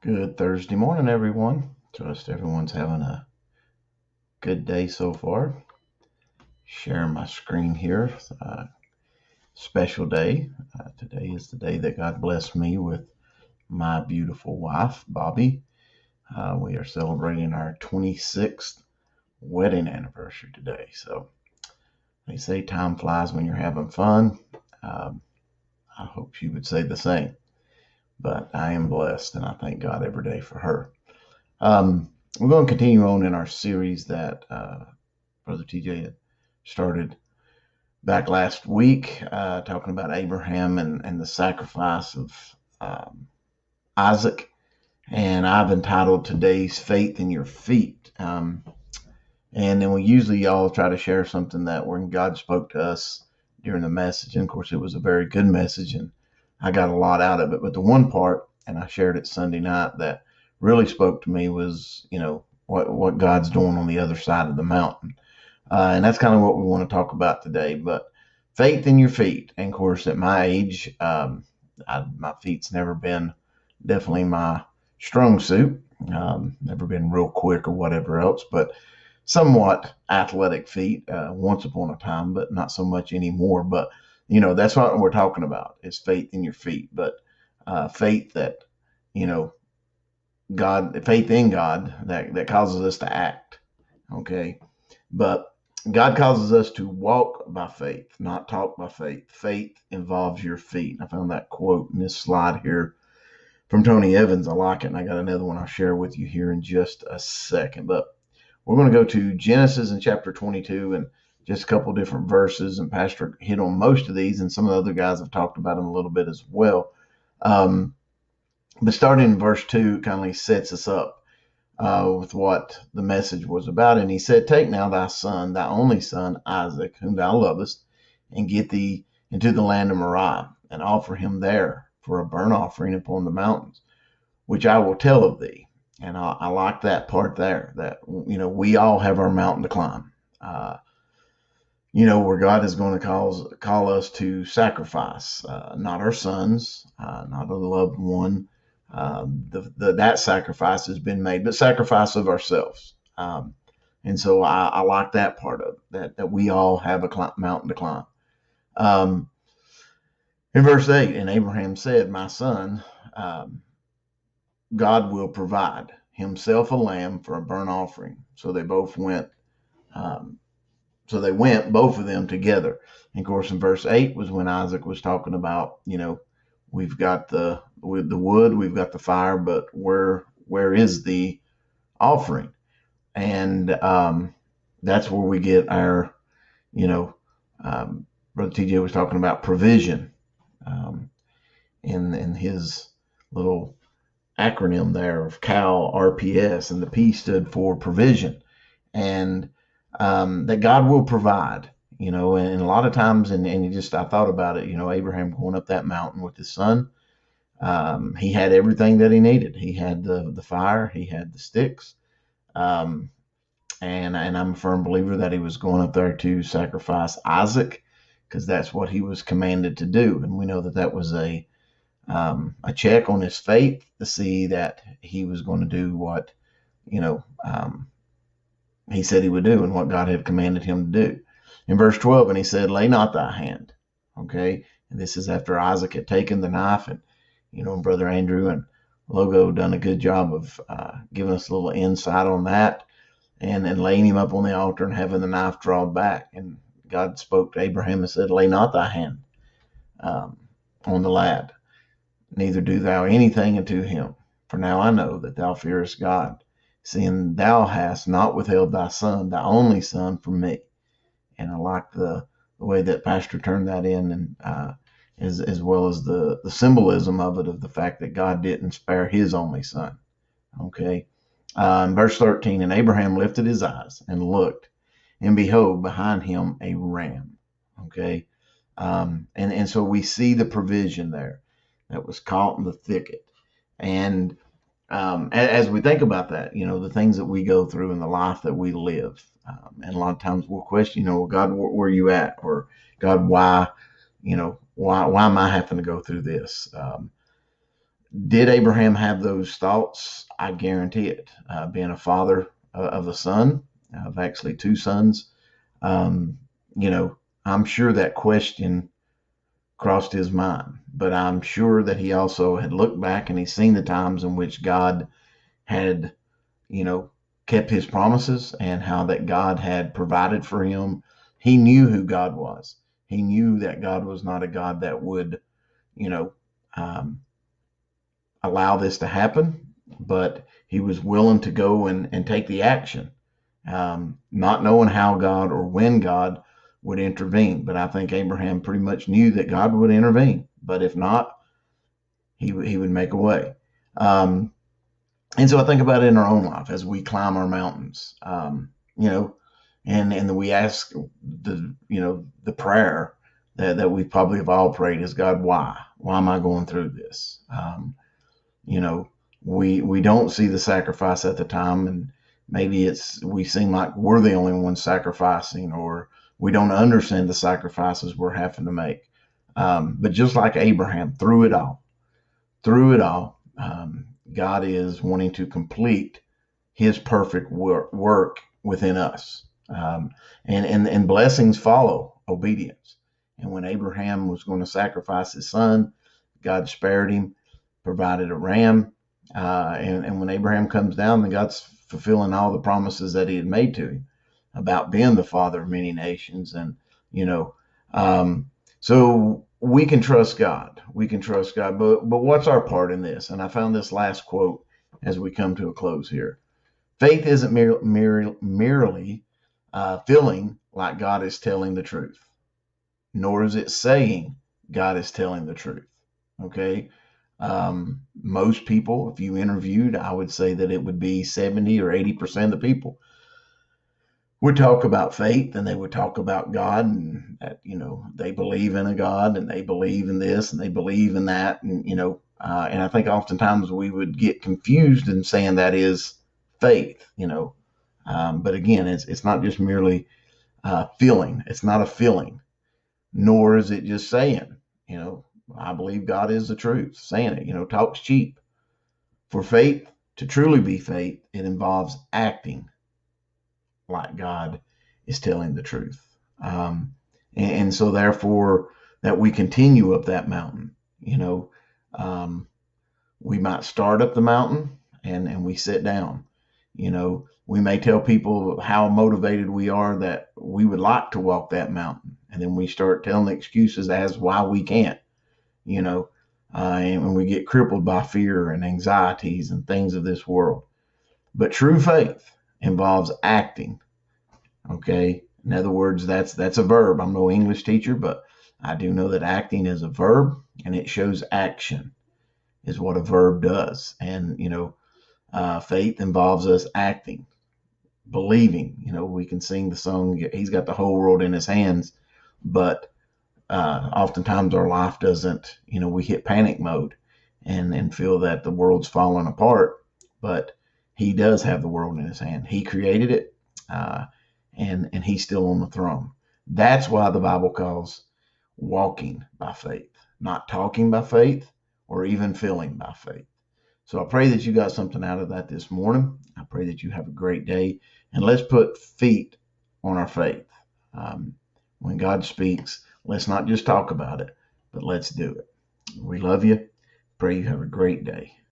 Good Thursday morning, everyone. Trust everyone's having a good day so far. Sharing my screen here. Special day. Today is the day that God blessed me with my beautiful wife, Bobby. We are celebrating our 26th wedding anniversary today. So they say time flies when you're having fun. Um, I hope she would say the same. But I am blessed, and I thank God every day for her. We're going to continue on in our series that Brother TJ had started back last week, talking about Abraham and the sacrifice of Isaac. And I've entitled today's Faith in Your Feet. And then we usually all try to share something that when God spoke to us during the message. And of course, it was a very good message, and I got a lot out of it. But the one part, and I shared it Sunday night, that really spoke to me was, what God's doing on the other side of the mountain. And that's kind of what we want to talk about today. But faith in your feet. And of course, at my age, my feet's never been definitely my strong suit. Never been real quick or whatever else, but somewhat athletic feet once upon a time, but not so much anymore. But that's what we're talking about is faith in your feet. But faith that you know faith in God that causes us to act. Okay, but God causes us to walk by faith, not talk by faith. Faith involves your feet. I found that quote in this slide here from Tony Evans. I like it, and I got another one I'll share with you here in just a second. But we're going to go to Genesis in chapter 22 and just a couple different verses. And Pastor hit on most of these, and some of the other guys have talked about them a little bit as well. But starting in verse 2 kind of sets us up with what the message was about. And he said, "Take now thy son, thy only son, Isaac, whom thou lovest, and get thee into the land of Moriah, and offer him there for a burnt offering upon the mountains, which I will tell of thee." And I like that part there, that, we all have our mountain to climb, where God is going to call us to sacrifice, not our sons, not a loved one. That sacrifice has been made, but sacrifice of ourselves. And so I like that part of it, that we all have a mountain to climb. In verse 8, and Abraham said, "My son, God will provide himself a lamb for a burnt offering." So they both went. They went, both of them together. And of course, in verse 8 was when Isaac was talking about, we've got the wood, we've got the fire, but where is the offering? And that's where we get our, Brother TJ was talking about provision in his little acronym there of CAL RPS, and the P stood for provision, and that God will provide, and a lot of times, and I thought about it, Abraham going up that mountain with his son, he had everything that he needed. He had the fire, he had the sticks, and I'm a firm believer that he was going up there to sacrifice Isaac, because that's what he was commanded to do, and we know that was a check on his faith to see that he was going to do what he said he would do and what God had commanded him to do. In verse 12, and he said, "Lay not thy hand." Okay, and this is after Isaac had taken the knife, and Brother Andrew and Logo done a good job of giving us a little insight on that, and laying him up on the altar and having the knife drawn back. And God spoke to Abraham and said, "Lay not thy hand on the lad, neither do thou anything unto him. For now I know that thou fearest God, seeing thou hast not withheld thy son, thy only son, from me." And I like the way that Pastor turned that in, and as well as the symbolism of it, of the fact that God didn't spare his only son. Okay. Verse 13, and Abraham lifted his eyes and looked, and behold, behind him a ram. Okay. And so we see the provision there that was caught in the thicket. And as we think about that, the things that we go through in the life that we live, and a lot of times we'll question, well, God, where are you at? Or God, why am I having to go through this? Did Abraham have those thoughts? I guarantee it. Being a father of a son, of actually two sons, um, you know, I'm sure that question crossed his mind, but I'm sure that he also had looked back and he's seen the times in which God had, you know, kept his promises and how that God had provided for him. He knew who God was. He knew that God was not a God that would, you know, um, allow this to happen, but he was willing to go and take the action, not knowing how God or when God would intervene. But I think Abraham pretty much knew that God would intervene. But if not, he would make a way. And so I think about it in our own life as we climb our mountains, you know, and we ask the prayer that we probably have all prayed is, God, why? Why am I going through this? You know, we don't see the sacrifice at the time, and maybe we seem like we're the only ones sacrificing, or we don't understand the sacrifices we're having to make. But just like Abraham, through it all, God is wanting to complete His perfect work within us, and blessings follow obedience. And when Abraham was going to sacrifice his son, God spared him, provided a ram, and when Abraham comes down, then God's fulfilling all the promises that He had made to him about being the father of many nations, and you know, so we can trust God. We can trust God, but what's our part in this? And I found this last quote as we come to a close here. Faith isn't merely feeling like God is telling the truth, nor is it saying God is telling the truth. Okay. Most people, if you interviewed, I would say that it would be 70 or 80% of the people would talk about faith, and they would talk about God, and that, you know, they believe in a God, and they believe in this, and they believe in that. And, you know, and I think oftentimes we would get confused in saying that is faith, you know. But again, it's not just merely feeling. It's not a feeling, nor is it just saying, you know, I believe God is the truth. Saying it, you know, talk's cheap. For faith to truly be faith, it involves acting like God is telling the truth. And so therefore that we continue up that mountain, you know, we might start up the mountain and we sit down, you know, we may tell people how motivated we are that we would like to walk that mountain. And then we start telling excuses as why we can't, you know, and when we get crippled by fear and anxieties and things of this world. But true faith involves acting. Okay. In other words, that's a verb. I'm no English teacher, but I do know that acting is a verb, and it shows action is what a verb does. And, you know, faith involves us acting, believing. You know, we can sing the song, He's got the whole world in His hands, but oftentimes our life doesn't, you know, we hit panic mode and feel that the world's falling apart, but He does have the world in His hand. He created it. And He's still on the throne. That's why the Bible calls walking by faith, not talking by faith or even feeling by faith. So I pray that you got something out of that this morning. I pray that you have a great day, and let's put feet on our faith. When God speaks, let's not just talk about it, but let's do it. We love you. Pray you have a great day.